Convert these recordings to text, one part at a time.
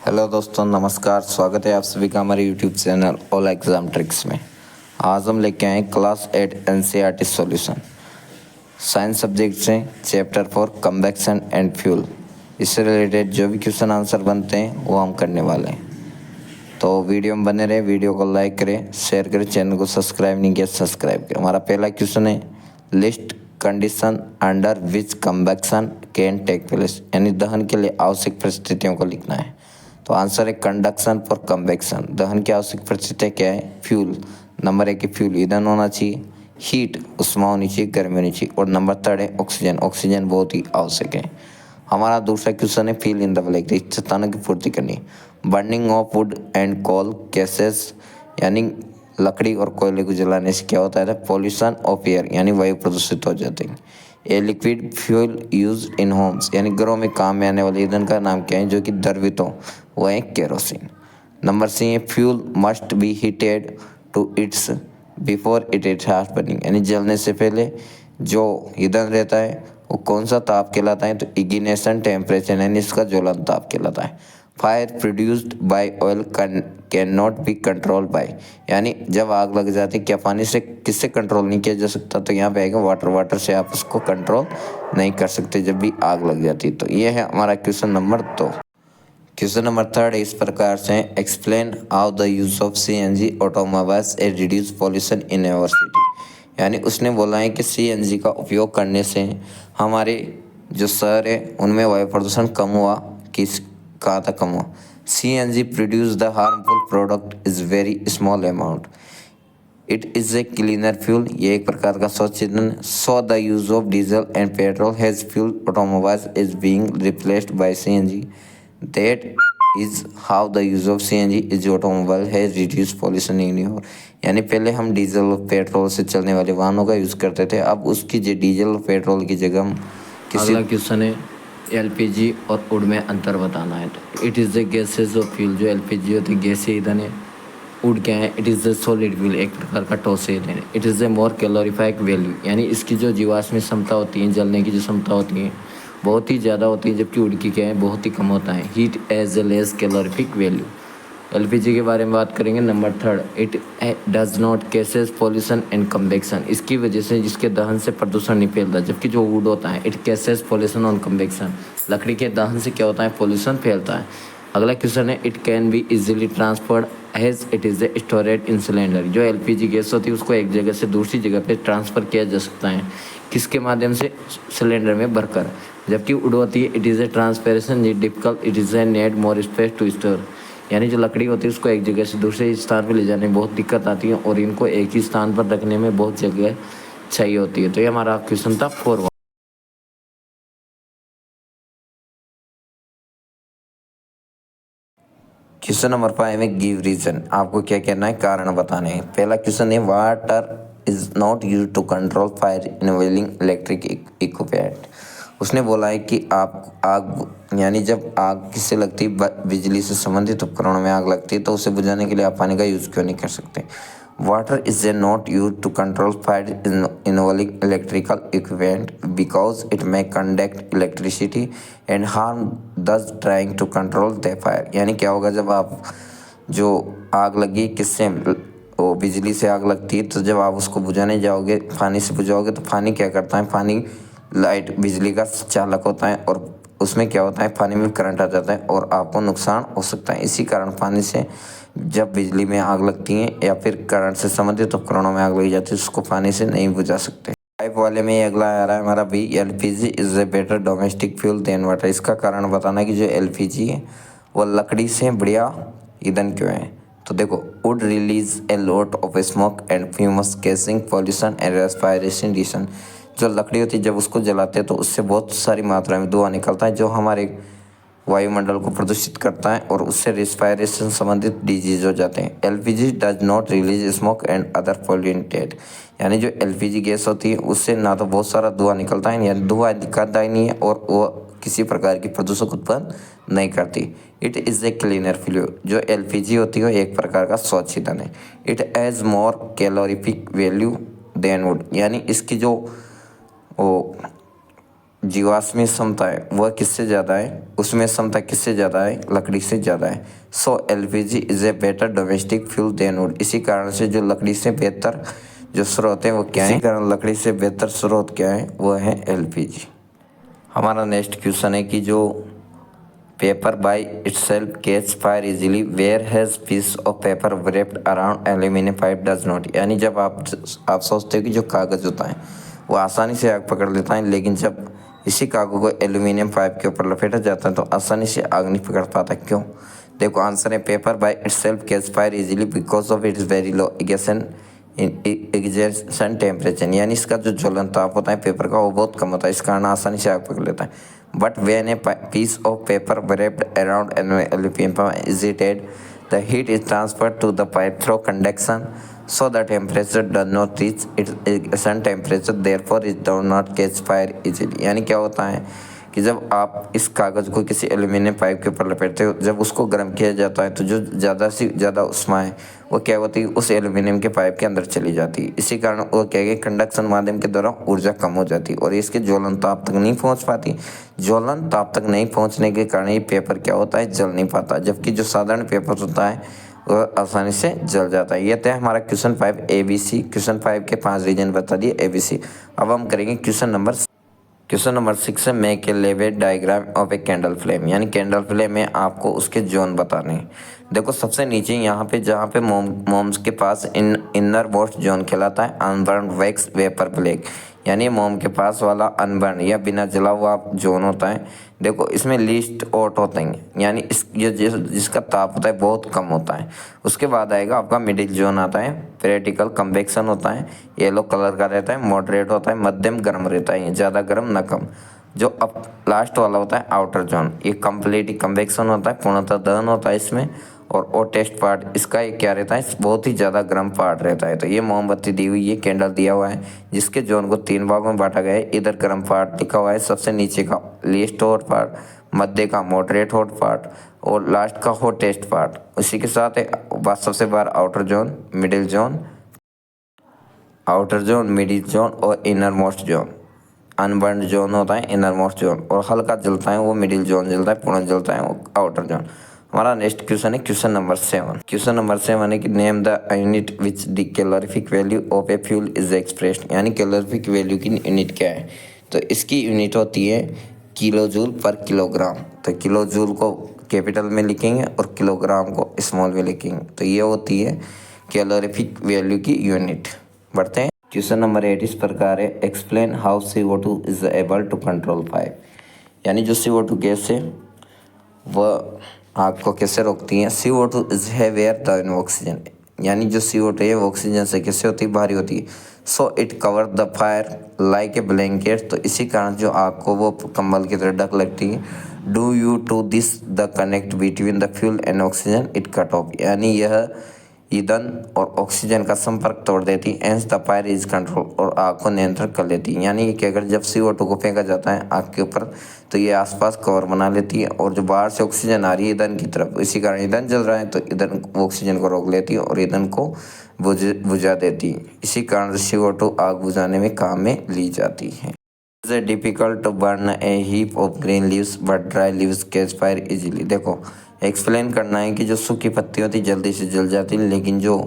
Hello दोस्तों, नमस्कार। स्वागत है आप सभी का हमारे YouTube channel all exam tricks में। आज हम लेके आए class 8 NCERT solution science subject से चैप्टर 4 कन्वेक्शन एंड फ्यूल। इससे रिलेटेड जो भी क्वेश्चन आंसर बनते हैं वो हम करने वाले हैं। तो वीडियो में बने रहे, वीडियो को लाइक करें, शेयर करें, चैनल को सब्सक्राइब नहीं किया सब्सक्राइब करें। हमारा पहला क्वेश्चन है, list condition under which convection can take place, यानी दहन के लिए आवश्यक परिस्थितियों को लिखना है। तो आंसर है कंडक्शन फॉर कन्वेक्शन। दहन की आवश्यक परिस्थितियाँ क्या है? फ्यूल। नंबर 1 है फ्यूल, ईंधन होना चाहिए। हीट, उष्मा होनी चाहिए, गर्मी होनी चाहिए। और नंबर 3 है ऑक्सीजन। ऑक्सीजन बहुत ही आवश्यक है। हमारा दूसरा क्वेश्चन है, फिल इन द ब्लैंक, रिक्तस्थानों की पूर्ति करनी। Burning of wood and coal gases, यानी लकड़ी और कोयले को जलाने से क्या होता है? पॉल्यूशन ऑफ एयर, यानी वायु प्रदूषित हो जाते हैं। A liquid fuel use in Holmes, यानी घरों में काम में आने वाले ईंधन का नाम क्या है जो कि द्रवित हो? वो है केरोसिन। नंबर सी है, fuel must be heated to its before it start burning, यानी जलने से पहले जो ईंधन रहता है वो कौन सा ताप कहलाता है? तो इग्निशन टेम्परेचर, यानी इसका ज्वलन ताप कहलाता है। Fire produced by oil can not be control by, यानी जब आग लग जाती है क्या पानी से किससे कंट्रोल नहीं किया जा सकता? तो यहाँ पे आएगा वाटर। वाटर से आप उसको कंट्रोल नहीं कर सकते जब भी आग लग जाती है। तो ये है हमारा क्वेश्चन नंबर 2। क्वेश्चन नंबर 3 इस प्रकार से, explain how the use of CNG automobiles a reduce pollution in our city, यानी उसने बोला है कि सीएनजी का उपयोग करने से हमारे जो शहर है उनमें वायु प्रदूषण कम हुआ। किस कहाँ तक कम हुआ? CNG produce the harmful product is very small amount, it is a cleaner fuel, ये एक प्रकार का स्वच्छ ईंधन। So the use of diesel and petrol has fuel automobiles is being replaced by CNG, that is how the use of CNG is automobile has reduce pollution in your, यानी पहले हम diesel और पेट्रोल से चलने वाले वाहनों का use करते थे, अब उसकी डीजल और पेट्रोल की जगह हम अगला क्वेश्चन है, एलपीजी और वुड में अंतर बताना है। तो it is the gases of fuel, जो एलपीजी होती है गैसीय ईंधन है। वुड क्या है? It is the solid fuel, एक प्रकार का ठोस ईंधन है। It is the more calorific value, यानी इसकी जो जीवाश्म क्षमता होती है, जलने की जो क्षमता होती है बहुत ही ज़्यादा होती है, जबकि वुड की क्या है? बहुत ही कम होता है। Heat as well as calorific value. LPG के बारे में बात करेंगे, number 3, it does not causes pollution and convection, इसकी वजह से जिसके दहन से प्रदूषण नहीं फैलता, जबकि जो वुड होता है it cases pollution on convection, लकड़ी के दहन से क्या होता है? पॉल्यूशन फैलता है। अगला क्वेश्चन है, it can be easily transferred as it is stored in cylinder, जो एलपीजी गैस होती है उसको एक जगह से दूसरी जगह पे ट्रांसफ़र किया जा सकता है। किसके माध्यम से? सिलेंडर में भरकर। जबकि वुड होती है, it is a transportation need difficult, it is a need more space to store, यानी जो लकड़ी होती है उसको एक जगह से दूसरे स्थान पर ले जाने में बहुत दिक्कत आती है और इनको एक ही स्थान पर रखने में बहुत जगह चाहिए होती है। तो ये हमारा क्वेश्चन था 4। क्वेश्चन नंबर 5 में गिव रीजन, आपको क्या कहना है? कारण बताने हैं। पहला क्वेश्चन है, water is not use to control fire involving electric equipment, उसने बोला है कि आप आग, यानी जब आग किससे लगती है? बिजली से संबंधित उपकरणों में आग लगती है, तो उसे बुझाने के लिए आप पानी का यूज क्यों नहीं कर सकते? Water is a not use to control fire involving electrical equipment because it may conduct electricity and harm those trying to control the fire, यानी क्या होगा जब आप जो आग लगी किससे? वो बिजली से आग लगती है, तो जब आप उसको बुझाने जाओगे, पानी से बुझाओगे, तो पानी क्या करता है? पानी लाइट बिजली का चालक होता है और उसमें क्या होता है? पानी में करंट आ जाता है और आपको नुकसान हो सकता है। इसी कारण पानी से जब बिजली में आग लगती है या फिर करंट से संबंधित उपकरणों में आग लगी जाती है, उसको पानी से नहीं बुझा सकते। पाइप वाले में ये अगला आ रहा है हमारा भी, LPG is a better domestic fuel than water, इसका कारण बताना कि जो एलपीजी है वो लकड़ी से बढ़िया ईंधन क्यों है? तो देखो, wood release a lot of smoke and fumes causing pollution and respiration, जो लकड़ी होती है जब उसको जलाते हैं तो उससे बहुत सारी मात्रा में धुआं निकलता है जो हमारे वायुमंडल को प्रदूषित करता है और उससे रेस्पिरेशन संबंधित डिजीज हो जाते हैं। LPG does not release smoke and other polluted, यानी जो एलपीजी गैस होती है उससे ना तो बहुत सारा धुआं निकलता है, यानी धुआं निकलता ही नहीं है और वो किसी प्रकार की प्रदूषक उत्पन्न नहीं करती। It is a cleaner fuel, जो एलपीजी होती है एक प्रकार का स्वच्छ ईंधन है। It has more calorific value than wood, यानी इसकी जो वो जीवाश्मी क्षमता है वह किससे ज़्यादा है, उसमें क्षमता किससे ज़्यादा है, लकड़ी से ज़्यादा है। So LPG is a better domestic fuel than wood. इसी कारण से जो लकड़ी से बेहतर जो स्रोत है वो क्या है, इसी कारण लकड़ी से बेहतर स्रोत क्या है, वो है एलपीजी। हमारा नेक्स्ट क्वेश्चन है कि जो paper by itself catch fire easily where has piece of paper wrapped around aluminium pipe does not. यानी जब आप सोचते हो कि जो कागज़ होता है वो आसानी से आग पकड़ लेता है, लेकिन जब इसी कागज को एल्यूमिनियम पाइप के ऊपर लपेटा जाता है तो आसानी से आग नहीं पकड़ पाता। क्यों? देखो आंसर है paper by itself catch fire easily because of its very low ignition temperature. यानी इसका जो ज्वलन ताप होता है पेपर का वो बहुत कम होता है, इस कारण आसानी से आग पकड़ लेता है। But when a piece of paper wrapped around an aluminum pipe is heated, the heat is transferred to the pipe through conduction, so the temperature does not reach its ignition temperature, therefore it does not catch fire easily। यानी क्या होता है कि जब आप इस कागज़ को किसी एल्यूमिनियम पाइप के ऊपर लपेटते हो, जब उसको गर्म किया जाता है तो जो ज़्यादा से ज़्यादा उष्मा है वो क्या होती है, उस एल्यूमिनियम के पाइप के अंदर चली जाती है। इसी कारण वो क्या है, कंडक्शन माध्यम के द्वारा ऊर्जा कम हो जाती है और इसके ज्वलन ताप तक नहीं पहुंच पाती। ज्वलन ताप तक नहीं पहुंचने के कारण ये पेपर क्या होता है, जल नहीं पाता, जबकि जो साधारण पेपर होता है वह आसानी से जल जाता है। यह था हमारा क्वेश्चन 5 ABC। क्वेश्चन 5 के 5 रीजन बता दिए ABC। अब हम करेंगे क्वेश्चन नंबर 6 है make a labelled diagram of a candle flame. यानी कैंडल फ्लेम में आपको उसके जोन बताने हैं। देखो सबसे नीचे यहाँ पे जहाँ पे मोम्स के पास इनर मोस्ट जोन कहलाता है अनबर्न वैक्स वेपर ब्लैक। यानी मोम के पास वाला अनबर्न या बिना जला हुआ जोन होता है। देखो इसमें लीस्ट ऑट होते हैं, यानी जिसका ताप होता है बहुत कम होता है। उसके बाद आएगा आपका मिडिल जोन आता है, प्रैक्टिकल कन्वेक्शन होता है, येलो कलर का रहता है, मॉडरेट होता है, मध्यम गर्म रहता है, ज़्यादा गर्म न कम। जो अब लास्ट वाला होता है आउटर जोन, ये कंप्लीट कन्वेक्शन होता है, पूर्णतः दहन होता है इसमें। और टेस्ट पार्ट इसका ये क्या रहता है, बहुत ही ज़्यादा गर्म पार्ट रहता है। तो ये मोमबत्ती दी हुई है, कैंडल दिया हुआ है जिसके जोन को 3 भागों में बांटा गया है। इधर गर्म पार्ट लिखा हुआ है, सबसे नीचे का लीस्ट हॉट पार्ट, मध्य का मॉडरेट हॉट पार्ट और लास्ट का हॉटेस्ट पार्ट। उसी के साथ बात सबसे बार outer zone, middle zone, middle zone और innermost zone. Unburnt zone होता है इनर मोस्ट जोन, और हल्का जलता है वो मिडिल जोन जलता है, पूर्ण जलता है वो आउटर जोन। हमारा नेक्स्ट क्वेश्चन है क्वेश्चन नंबर 7। क्वेश्चन नंबर 7 है कि name the unit which the calorific value of a fuel is expressed. यानी कैलोरीफिक वैल्यू की यूनिट क्या है, तो इसकी यूनिट होती है किलो जूल पर किलोग्राम। तो किलो जूल को कैपिटल में लिखेंगे और किलोग्राम को स्मॉल में लिखेंगे, तो ये होती है कैलोरीफिक वैल्यू की यूनिट। बढ़ते हैं क्वेश्चन नंबर 8 इस प्रकार है explain how CO2 is able to control fire. यानी जो CO2 गैस है वह आग को कैसे रोकती है। CO2 is heavier then oxygen. यानी जो CO2 है वो ऑक्सीजन से कैसे होती है, भारी होती है। So it cover the fire like a blanket. तो इसी कारण जो आग को वो कंबल की तरह ढक लगती है। Do you to this the connect between the fuel and oxygen it cut off. यानी यह ईंधन और ऑक्सीजन का संपर्क तोड़ देती है, एंस द फायर इज कंट्रोल, और आग को नियंत्रण कर लेती है। यानी कि अगर जब CO2 को फेंका जाता है आग के ऊपर तो ये आसपास कवर बना लेती है, और जो बाहर से ऑक्सीजन आ रही है ईंधन की तरफ, इसी कारण ईंधन जल रहा है तो ईंधन ऑक्सीजन को रोक लेती है और ईंधन को बुझा देती है। इसी कारण CO2 आग बुझाने में काम में ली जाती है। It is difficult to burn a heap of green leaves but dry leaves catch fire easily. देखो एक्सप्लेन करना है कि जो सूखी पत्ती होती है जल्दी से जल जाती है, लेकिन जो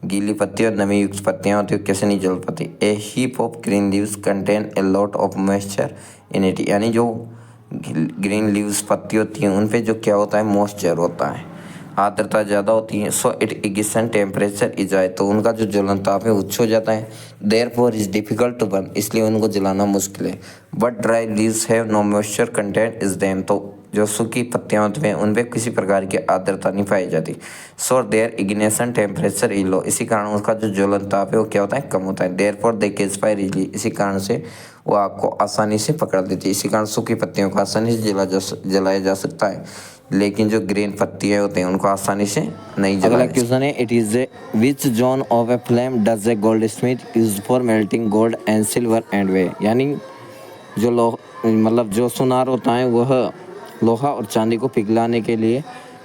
गीली पत्ती और नमी युक्त पत्तियाँ होती है कैसे नहीं जल पाती। A heap of green leaves contain a lot of moisture in it. यानी जो ग्रीन लीव्स पत्ती होती हैं उन पे जो क्या होता है, मॉइस्चर होता है, आर्द्रता ज़्यादा होती है। So it ignition temperature is high, तो उनका जो ज्वलन ताप है उच्च हो जाता है। Therefore is difficult to burn, इसलिए उनको जलाना मुश्किल है। But dry leaves have no moisture content is them, तो जो सूखी पत्तियाँ होती हैं उन पर किसी प्रकार की आर्द्रता नहीं पाई जाती। So their ignition temperature is low, इसी कारण उसका जो ज्वलन ताप है वो क्या होता है, कम होता है। Therefore they catch fire easily, इसी कारण से वो आग को आसानी से पकड़ लेती है। इसी कारण सूखी पत्तियों को आसानी से जलाया जा सकता है, लेकिन जो ग्रीन पत्तियाँ होती हैं उनको आसानी से नहीं जलाया। अगला क्वेश्चन है it is which zone of a flame does a goldsmith use for melting gold and silver and why. यानी जो सुनार होता है वह लोहा और चांदी को पिघलाने के लिए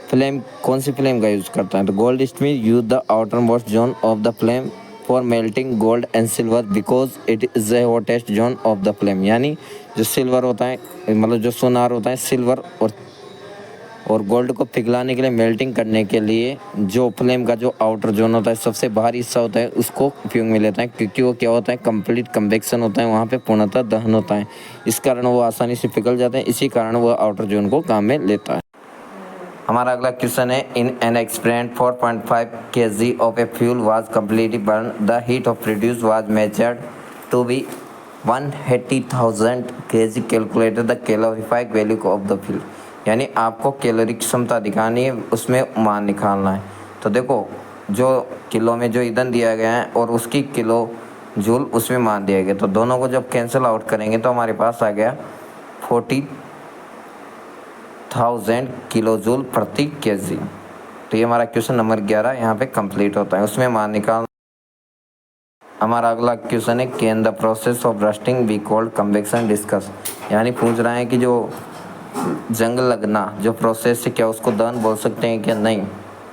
फ्लेम, कौन सी फ्लेम का यूज़ करता है, तो gold Smith use the outer most zone of the flame for melting gold and silver because it is the hottest zone of the flame. यानी जो सिल्वर होता है, मतलब जो सोनार होता है, सिल्वर और गोल्ड को पिघलाने के लिए, मेल्टिंग करने के लिए जो फ्लेम का जो आउटर जोन होता है, सबसे बाहरी हिस्सा होता है, उसको उपयोग में लेता है, क्योंकि वो क्या होता है, कंप्लीट कन्वेक्शन होता है, वहाँ पे पूर्णतः दहन होता है। इस कारण वो आसानी से पिघल जाते हैं, इसी कारण वो आउटर जोन को काम में लेता है। हमारा अगला क्वेश्चन है, in an experiment 4.5 kg of a fuel was completely burn, the heat of produce was measured to be 180,000 kg, calculated the calorific value of the fuel. यानी आपको कैलोरी की क्षमता दिखानी है, उसमें मान निकालना है। तो देखो, जो किलो में जो ईंधन दिया गया है और उसकी किलो जूल उसमें मान दिया गया, तो दोनों को जब कैंसिल आउट करेंगे तो हमारे पास आ गया 40,000 किलो जूल प्रति केजी। तो ये हमारा क्वेश्चन नंबर 11 यहाँ पे कंप्लीट होता है, उसमें मान निकाल। हमारा अगला क्वेश्चन है, can the process of rusting be called convection discuss. यानी पूछ रहा है कि जो जंग लगना जो प्रोसेस है, क्या उसको दहन बोल सकते हैं क्या? नहीं।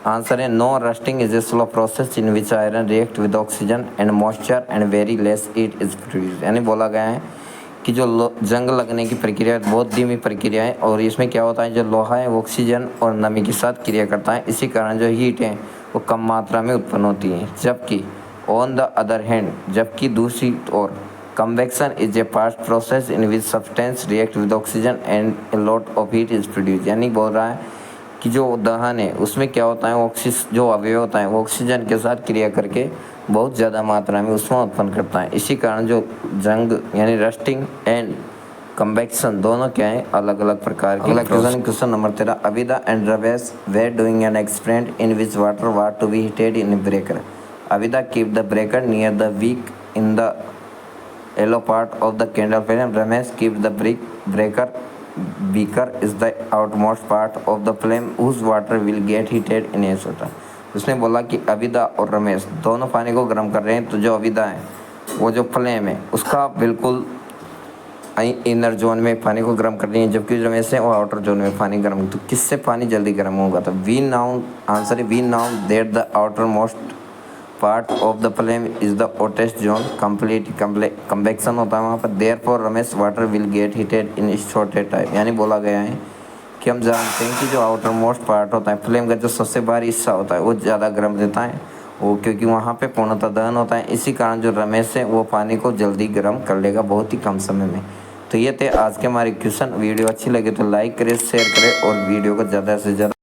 आंसर है no, rusting is a slow process in which iron react with oxygen and moisture and very less heat is produced. यानी बोला गया है कि जो जंग लगने की प्रक्रिया बहुत धीमी प्रक्रिया है, और इसमें क्या होता है, जो लोहा है वो ऑक्सीजन और नमी के साथ क्रिया करता है, इसी कारण जो हीट है वो कम मात्रा में उत्पन्न होती है। जबकि ऑन द अदर हैंड, जबकि दूसरी ओर convection is a fast process in which substance react with oxygen and a lot of heat is produced। यानी बोल रहा है कि जो दहन है उसमें क्या होता है, जो अवयव होता है वो ऑक्सीजन के साथ क्रिया करके बहुत ज़्यादा मात्रा में ऊष्मा उत्पन्न करता है। इसी कारण जो जंग यानी रस्टिंग एंड कन्वेक्शन दोनों क्या है, अलग अलग प्रकार के। Question number 13, Abida and Ramesh were doing an experiment in which water was to be heated in a beaker. Abida keep the beaker near the wick in the yellow part of the candle flame. Ramesh keeps the breaker beaker is the outmost part of the flame whose water will get heated in a certain। उसने बोला कि अविदा और रमेश दोनों पानी को गर्म कर रहे हैं। तो जो अविदा है वो जो फ्लेम है उसका बिल्कुल इनर जोन में पानी को गर्म कर रही है, जबकि रमेश है वो आउटर जोन में पानी गर्म। तो किससे पानी जल्दी गर्म होगा? तो वी नाउ, आंसर है we know that the outermost part of the flame is the hottest zone, complete convection होता है वहाँ पर। Therefore Ramesh water will get heated in shorter time. यानी बोला गया है कि हम जानते हैं कि जो आउटर मोस्ट पार्ट होता है फ्लेम का, जो सबसे बाहरी हिस्सा होता है वो ज़्यादा गर्म देता है वो, क्योंकि वहाँ पे पूर्णतः दहन होता है। इसी कारण जो रमेश है वो पानी को जल्दी गर्म कर लेगा बहुत ही कम समय में। तो ये थे आज के हमारे क्वेश्चन। वीडियो अच्छी लगे तो लाइक करें, शेयर करें और वीडियो को ज़्यादा से ज़्यादा